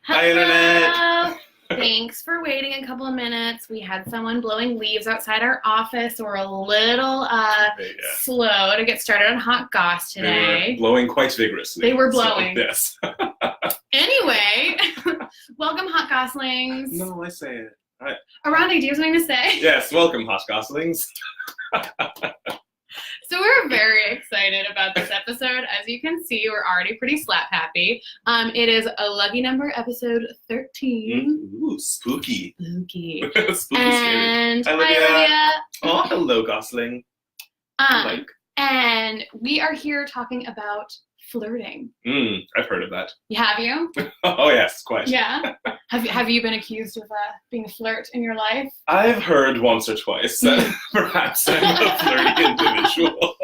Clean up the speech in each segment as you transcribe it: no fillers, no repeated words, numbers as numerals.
Hi, Internet! Thanks for waiting a couple of minutes. We had someone blowing leaves outside our office, so we're a little slow to get started on Hot Goss today. They were blowing quite vigorously. They were blowing. So, yes. Anyway, welcome, Hot Goslings. No, I say it. Oronde, do you have something to say? Yes, welcome, Hot Goslings. So we're very excited about this episode. As you can see, we're already pretty slap happy. It is a lucky number, episode 13. Ooh, spooky. Spooky. Spooky and scary. hi, Olivia. Oh, hello, Gosling. And we are here talking about flirting. I've heard of that. Have you? Oh, yes, quite. Yeah. Have you been accused of being a flirt in your life? I've heard once or twice that perhaps I'm a flirty individual.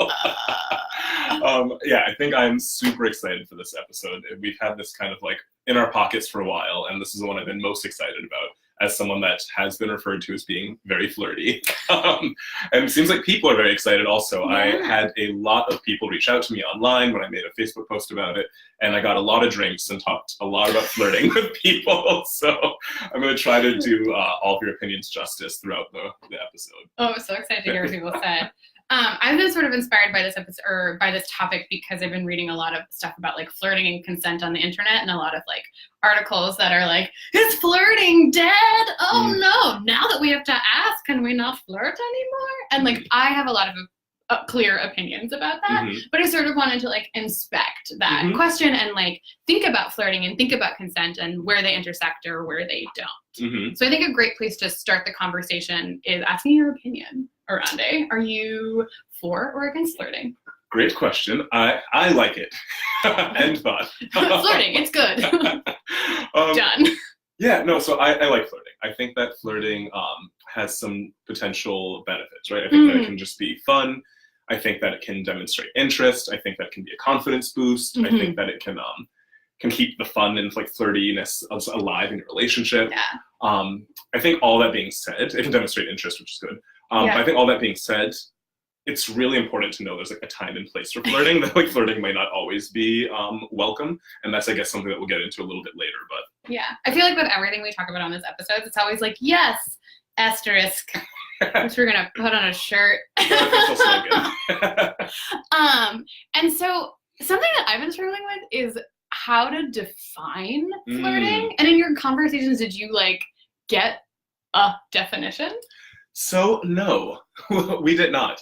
Yeah, I think I'm super excited for this episode. We've had this kind of like in our pockets for a while, and this is the one I've been most excited about as someone that has been referred to as being very flirty. And it seems like people are very excited also. Yeah. I had a lot of people reach out to me online when I made a Facebook post about it, and I got a lot of drinks and talked a lot about flirting with people. So I'm going to try to do all of your opinions justice throughout the episode. Oh, I'm so excited to hear what people said. I've been sort of inspired by this episode or by this topic because I've been reading a lot of stuff about like flirting and consent on the internet, and a lot of like articles that are like, is flirting dead? Oh no, now that we have to ask, can we not flirt anymore? And like I have a lot of clear opinions about that, but I sort of wanted to like inspect that question and like think about flirting and think about consent and where they intersect or where they don't. So I think a great place to start the conversation is asking your opinion. Oronde, are you for or against flirting? Great question. I like it. End thought. Flirting, it's good. Done. Yeah, no, so I like flirting. I think that flirting has some potential benefits, right? I think that it can just be fun. I think that it can demonstrate interest. I think that it can be a confidence boost. I think that it can keep the fun and like flirtiness alive in your relationship. Yeah. I think all that being said, it can demonstrate interest, which is good. I think all that being said, it's really important to know there's like a time and place for flirting. That like flirting might not always be welcome, and that's I guess something that we'll get into a little bit later. But yeah, I feel like with everything we talk about on this episode, it's always like yes, asterisk, which we're gonna put on a shirt. Official slogan. And so something that I've been struggling with is how to define flirting. And in your conversations, did you like get a definition? So no, we did not.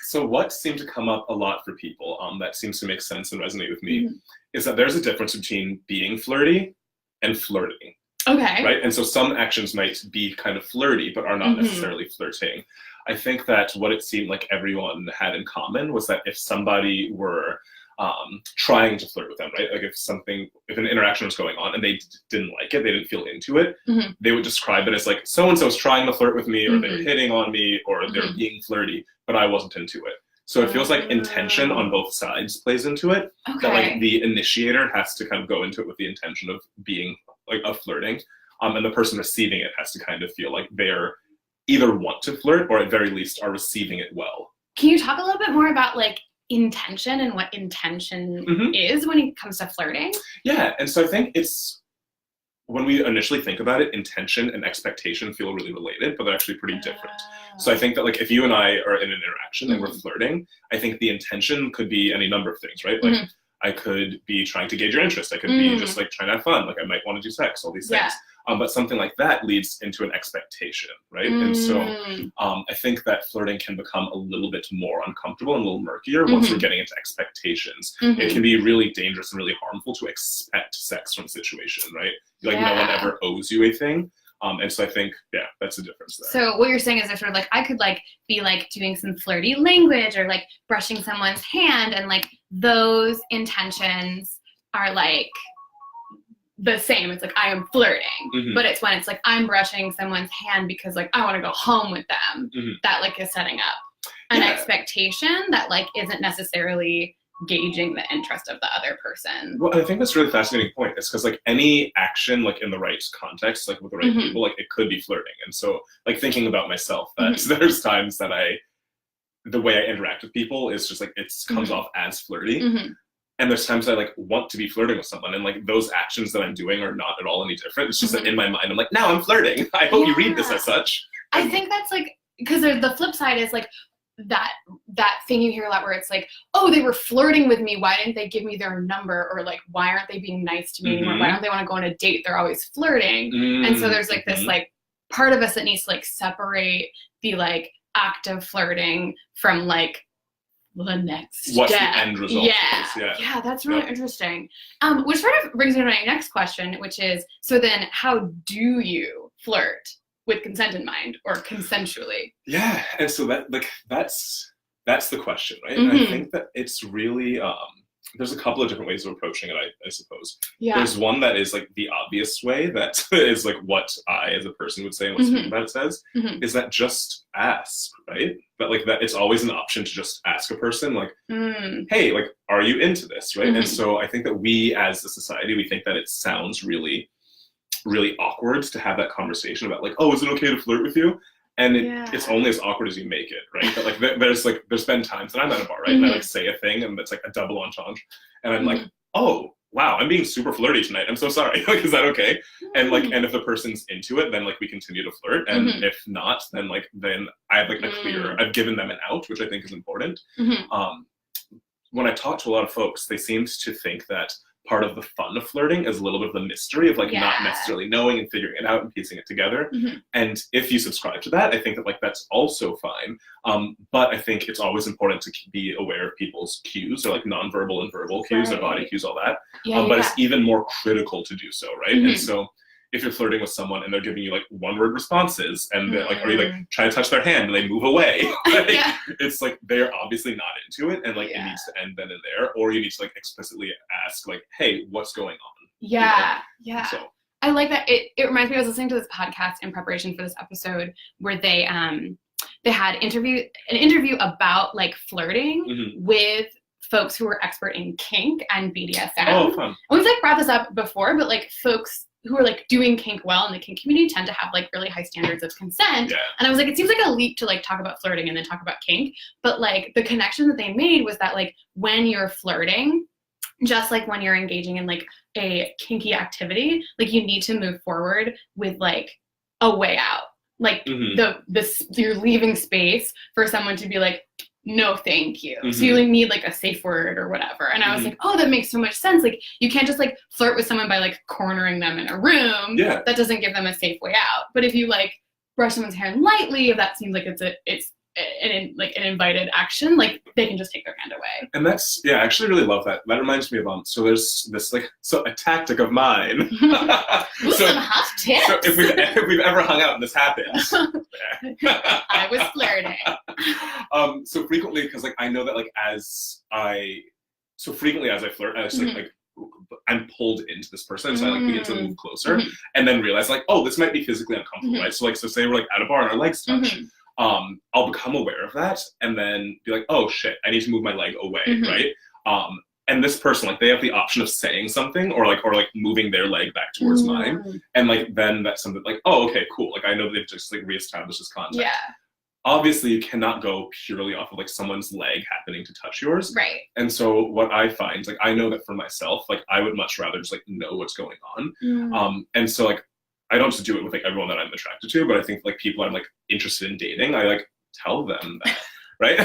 So what seemed to come up a lot for people that seems to make sense and resonate with me is that there's a difference between being flirty and flirting. Okay. Right? And so some actions might be kind of flirty, but are not necessarily flirting. I think that what it seemed like everyone had in common was that if somebody were trying to flirt with them, right? Like if an interaction was going on and they didn't like it, they didn't feel into it, they would describe it as like, so-and-so's trying to flirt with me, or they're hitting on me, or they're being flirty, but I wasn't into it. So it feels like intention on both sides plays into it. Okay. That like the initiator has to kind of go into it with the intention of being like of flirting. And the person receiving it has to kind of feel like they're either want to flirt or at very least are receiving it well. Can you talk a little bit more about like intention and what intention is when it comes to flirting? Yeah, and so I think it's when we initially think about it, intention and expectation feel really related, but they're actually pretty different. So I think that like if you and I are in an interaction and we're flirting, I think the intention could be any number of things, right? Like I could be trying to gauge your interest. I could be just like trying to have fun. Like I might want to do sex, all these things. But something like that leads into an expectation, right? And so I think that flirting can become a little bit more uncomfortable and a little murkier once we're getting into expectations. It can be really dangerous and really harmful to expect sex from a situation, right? Like no one ever owes you a thing. And so I think, that's the difference there. So what you're saying is there's sort of like, I could like be like doing some flirty language or like brushing someone's hand, and like those intentions are like the same. It's like I am flirting, but it's when it's like I'm brushing someone's hand because like I want to go home with them, that like is setting up an expectation that like isn't necessarily gauging the interest of the other person. Well, I think that's a really fascinating point. It's because like any action like in the right context, like with the right people, like it could be flirting. And so like thinking about myself, that there's times that the way I interact with people is just like it comes off as flirty. And there's times I like want to be flirting with someone, and like those actions that I'm doing are not at all any different. It's just that in my mind I'm like, now I'm flirting. I hope you read this as such. I think that's like, because the flip side is like that thing you hear a lot where it's like, oh, they were flirting with me, why didn't they give me their number, or like why aren't they being nice to me anymore, why don't they want to go on a date, they're always flirting. And so there's like this like part of us that needs to like separate the like act of flirting from like the next what's step. the end result. Yeah, that's really interesting. Which sort of brings me to my next question, which is, so then how do you flirt with consent in mind, or consensually? Yeah, and so that's the question, right? And I think that it's really there's a couple of different ways of approaching it, I suppose. There's one that is like the obvious way, that is like what I as a person would say, and what speaking about it says, is that just ask, right? That like that it's always an option to just ask a person like, hey, like, are you into this, right? And so I think that we as a society, we think that it sounds really, really awkward to have that conversation about like, oh, is it okay to flirt with you? And it's only as awkward as you make it, right? But like there's been times that I'm at a bar, right? And I like say a thing and it's like a double entendre. And I'm like, oh, wow, I'm being super flirty tonight. I'm so sorry. Like, is that okay? And like, and if the person's into it, then like we continue to flirt. And if not, then I have like a clear, I've given them an out, which I think is important. When I talk to a lot of folks, they seem to think that part of the fun of flirting is a little bit of the mystery of like not necessarily knowing and figuring it out and piecing it together. And if you subscribe to that, I think that like that's also fine. But I think it's always important to be aware of people's cues, or like nonverbal and verbal cues, their body cues, all that. But it's even more critical to do so, right? And so if you're flirting with someone and they're giving you like one-word responses, and they're like, are you like trying to touch their hand and they move away? Like, it's like they're obviously not into it, and like it needs to end then and there, or you need to like explicitly ask like, hey, what's going on? So I like that. It reminds me, I was listening to this podcast in preparation for this episode where they had an interview about like flirting with folks who were expert in kink and BDSM. Oh, fun. We've like brought this up before, but like folks who are like doing kink well in the kink community tend to have like really high standards of consent. And I was like, it seems like a leap to like talk about flirting and then talk about kink. But like the connection that they made was that like when you're flirting, just like when you're engaging in like a kinky activity, like you need to move forward with like a way out. Like you're leaving space for someone to be like, no, thank you. So you like need like a safe word or whatever. And I was like, oh, that makes so much sense. Like you can't just like flirt with someone by like cornering them in a room. That doesn't give them a safe way out. But if you like brush someone's hair lightly, if that seems like it's an invited action, like they can just take their hand away. And that's, I actually really love that. That reminds me of so there's this like, so a tactic of mine. Ooh, some hot tips. So if we've ever hung out and this happens. I was flirting. So frequently, because like I know that like frequently as I flirt, I just like I'm pulled into this person, so I like begin to move closer, and then realize like, oh, this might be physically uncomfortable, right? So say we're like at a bar and our legs touch. I'll become aware of that and then be like, oh shit, I need to move my leg away, right? And this person, like, they have the option of saying something or moving their leg back towards mine, and like then that's something like, oh, okay, cool, like I know they've just like reestablished this contact. Obviously, you cannot go purely off of like someone's leg happening to touch yours, right? And so what I find, like, I know that for myself, like I would much rather just like know what's going on, and so like I don't just do it with like everyone that I'm attracted to, but I think like people I'm like interested in dating, I like tell them that, right?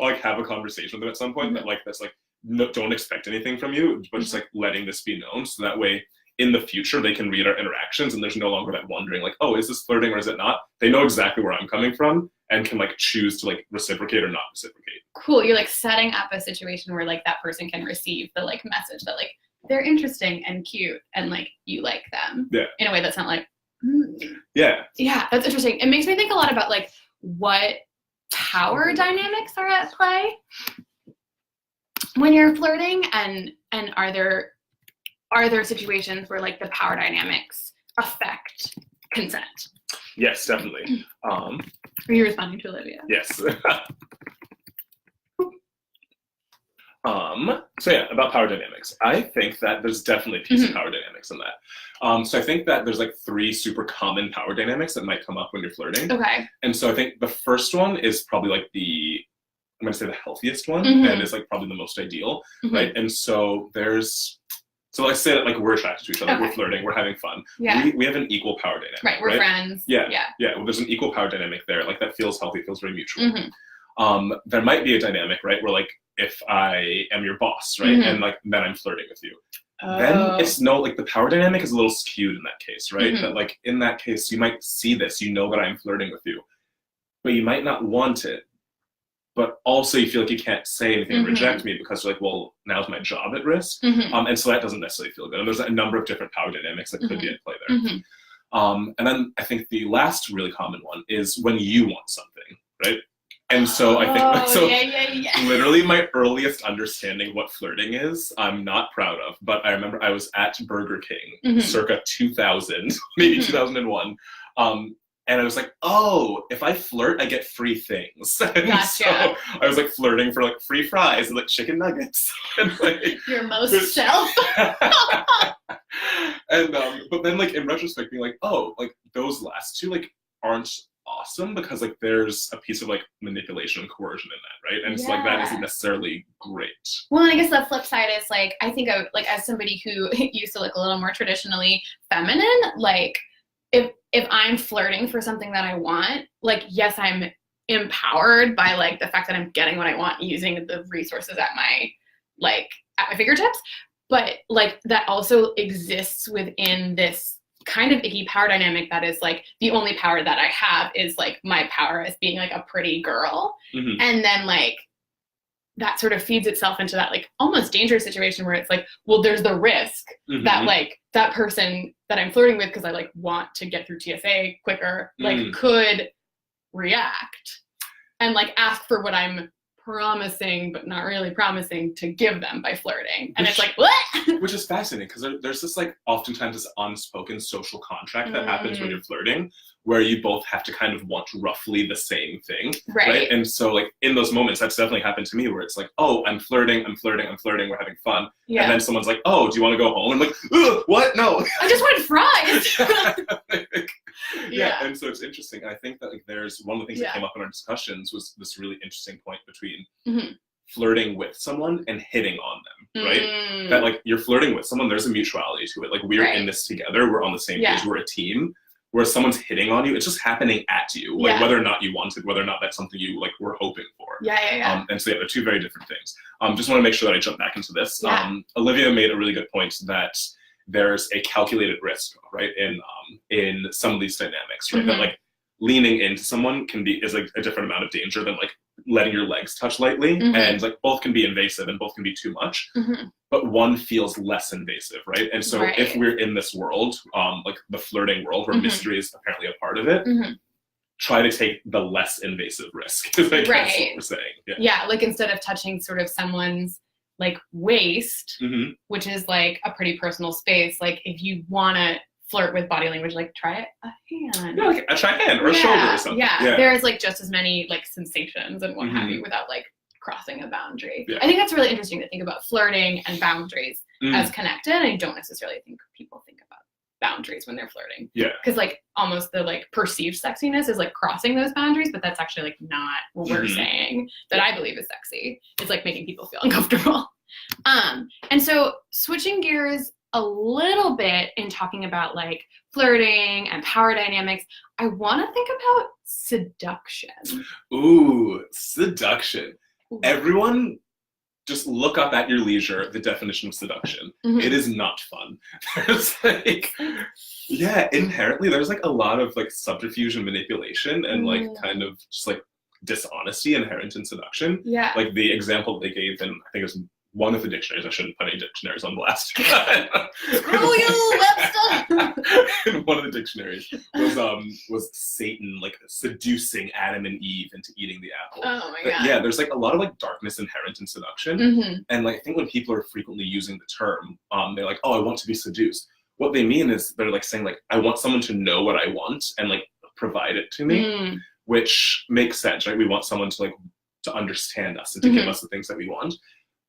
I'll like have a conversation with them at some point that like that's like, no, don't expect anything from you, but just like letting this be known, so that way in the future they can read our interactions and there's no longer that wondering like, oh, is this flirting or is it not? They know exactly where I'm coming from and can like choose to like reciprocate or not reciprocate. Cool. You're like setting up a situation where like that person can receive the like message that like they're interesting and cute and like you like them in a way that's not like that's interesting. It makes me think a lot about like what power dynamics are at play when you're flirting, and are there situations where like the power dynamics affect consent? Yes, definitely. Are you responding to Olivia? Yes. So yeah, about power dynamics. I think that there's definitely a piece of power dynamics in that. So I think that there's like 3 super common power dynamics that might come up when you're flirting. Okay. And so I think the first one is probably like the I'm going to say the healthiest one, Mhm. and is like probably the most ideal, Mhm. right? And so so let's say that like we're attracted to each other, Okay. we're flirting, we're having fun. Yeah. We have an equal power dynamic. Right. We're friends. Yeah. Yeah. Yeah. Well, there's an equal power dynamic there. Like that feels healthy, feels very mutual. Mhm. There might be a dynamic, right, where like if I am your boss, right, Mhm. and like then I'm flirting with you, Oh. then it's like the power dynamic is a little skewed in that case, right? Mhm. That like in that case you might see this, you know that I'm flirting with you, but you might not want it. But also you feel like you can't say anything and Mhm. reject me because you're like, well, now's my job at risk. Mhm. And so that doesn't necessarily feel good. And there's a number of different power dynamics that could be at play there. Mhm. And then I think the last really common one is when you want something, right? And so I think, so yeah. literally my earliest understanding what flirting is, I'm not proud of, but I remember I was at Burger King Mhm. circa 2000, maybe Mhm. 2001. And I was like, oh, if I flirt, I get free things. And Gotcha. so I was like flirting for like free fries and like chicken nuggets. And like, Your most self. and but then like in retrospect being like, oh, like those last two like aren't awesome because like there's a piece of like manipulation and coercion in that, right? And so like that Yeah. isn't necessarily great. Well, and I guess the flip side is like, I think of like as somebody who used to look a little more traditionally feminine, like if I'm flirting for something that I want, like, yes, I'm empowered by like the fact that I'm getting what I want using the resources at my fingertips, but like that also exists within this kind of icky power dynamic that is like the only power that I have is like my power as being like a pretty girl. Mhm. And then like that sort of feeds itself into that like almost dangerous situation where it's like, well, there's the risk that like that person that I'm flirting with because I like want to get through TSA quicker, like could react and like ask for what I'm promising but not really promising to give them by flirting. And it's like, what? Which is fascinating because there's this like oftentimes this unspoken social contract that happens when you're flirting where you both have to kind of want roughly the same thing, right? And so like in those moments that's definitely happened to me where it's like, oh, I'm flirting, we're having fun, and then someone's like, oh, do you want to go home? And I'm like, ugh, what? No, I just want fries. Yeah, and so it's interesting. I think that like there's one of the things that came up in our discussions was this really interesting point between flirting with someone and hitting on them, right? That like you're flirting with someone, there's a mutuality to it. Like we're in this together, we're on the same page, we're a team. Where someone's hitting on you, it's just happening at you, like whether or not you wanted, whether or not that's something you like were hoping for. And so they're two very different things. Just want to make sure that I jump back into this. Olivia made a really good point that there's a calculated risk, right, in some of these dynamics, right? That like leaning into someone is like a different amount of danger than like letting your legs touch lightly, and like both can be invasive and both can be too much, but one feels less invasive, right? And so if we're in this world, like the flirting world where mystery is apparently a part of it, try to take the less invasive risk, is I guess what we're saying. Like instead of touching sort of someone's like waist, which is like a pretty personal space, like if you want to flirt with body language, like try a hand. Yeah, like try a hand or a shoulder or something. There's like just as many like sensations and what have you without like crossing a boundary. I think that's really interesting to think about flirting and boundaries as connected. I don't necessarily think people think about boundaries when they're flirting. Because like almost the like perceived sexiness is like crossing those boundaries, but that's actually like not what we're saying that I believe is sexy. It's like making people feel uncomfortable. And so switching gears a little bit in talking about like flirting and power dynamics, I want to think about seduction. Ooh, seduction. Everyone just look up at your leisure the definition of seduction. It is not fun. There's like, inherently there's like a lot of like subterfuge and manipulation and like kind of just like dishonesty inherent in seduction. Like the example they gave in, I think it was one of the dictionaries, I shouldn't put any dictionaries on blast. Screw you, Webster! In one of the dictionaries was Satan like seducing Adam and Eve into eating the apple. Oh my God. Yeah, there's like a lot of like darkness inherent in seduction. And like I think when people are frequently using the term, they're like, oh, I want to be seduced. What they mean is they're like saying like, I want someone to know what I want and like provide it to me, which makes sense, right? We want someone to like to understand us and to give us the things that we want.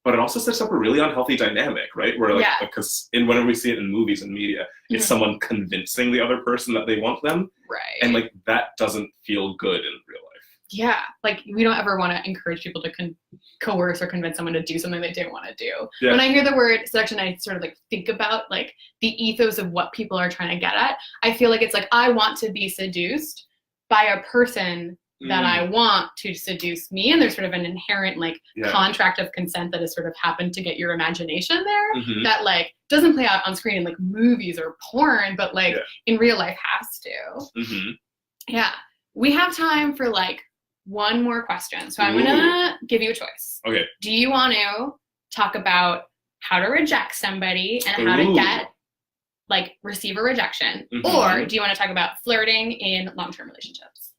But it also sets up a really unhealthy dynamic, right? Where like, because whenever we see it in movies and media, it's someone convincing the other person that they want them. And like, that doesn't feel good in real life. Yeah, like we don't ever want to encourage people to coerce or convince someone to do something they didn't want to do. Yeah. When I hear the word seduction, I sort of like think about like the ethos of what people are trying to get at. I feel like it's like, I want to be seduced by a person that I want to seduce me, and there's sort of an inherent like contract of consent that has sort of happened to get your imagination there that like doesn't play out on screen in like movies or porn, but like in real life has to. Yeah, we have time for like one more question, so I'm gonna give you a choice. Okay. Do you want to talk about how to reject somebody and how to get like receive a rejection, or do you want to talk about flirting in long-term relationships?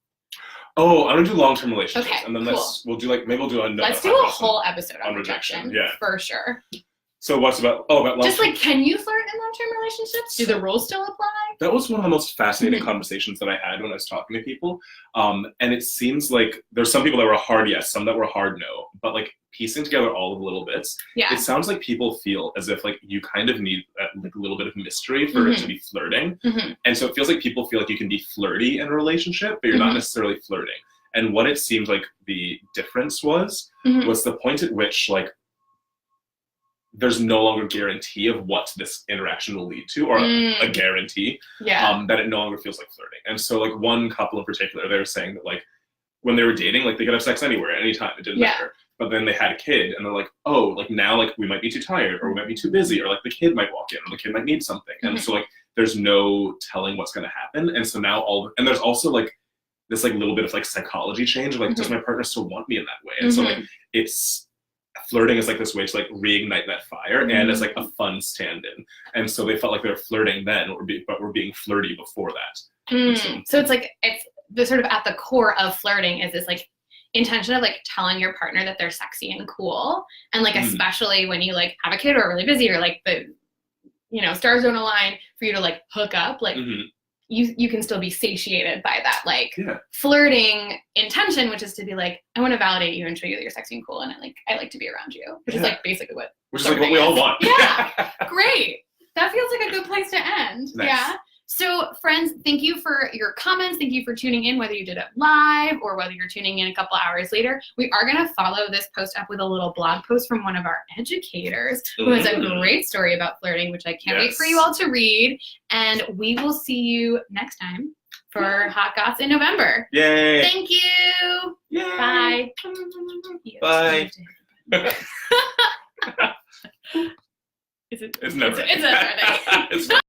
Oh, I'm gonna do long-term relationships, okay, and then cool. we'll do another. Let's do a whole episode on rejection. Yeah, for sure. So what's about? Oh, about just like, can you flirt in long-term relationships? Do the rules still apply? That was one of the most fascinating conversations that I had when I was talking to people. And it seems like there's some people that were a hard yes, some that were a hard no. But like piecing together all of the little bits, it sounds like people feel as if like you kind of need like a little bit of mystery for it to be flirting. And so it feels like people feel like you can be flirty in a relationship, but you're not necessarily flirting. And what it seemed like the difference was the point at which like there's no longer guarantee of what this interaction will lead to, or a guarantee that it no longer feels like flirting. And so like one couple in particular, they were saying that like when they were dating, like they could have sex anywhere, anytime, it didn't matter. But then they had a kid and they're like, oh, like now like we might be too tired, or we might be too busy, or like the kid might walk in, or the kid might need something. And so like there's no telling what's gonna happen. And so now and there's also like this like little bit of like psychology change of like, does my partner still want me in that way? And so like flirting is like this way to like reignite that fire, and it's like a fun stand-in. And so they felt like they were flirting then, but were being flirty before that. So it's like, it's the sort of at the core of flirting is this like intention of like telling your partner that they're sexy and cool, and like especially when you like have a kid or are really busy, or like the stars don't align for you to like hook up, like you can still be satiated by that like flirting intention, which is to be like, I want to validate you and show you that you're sexy and cool, and I like to be around you, which is like basically what we all want. Yeah, great. That feels like a good place to end. Nice. Yeah. So friends, thank you for your comments. Thank you for tuning in, whether you did it live or whether you're tuning in a couple hours later. We are going to follow this post up with a little blog post from one of our educators who has a great story about flirting, which I can't wait for you all to read. And we will see you next time for Hot Goss in November. Yay! Thank you. Yay! Bye. Bye. It's never. It's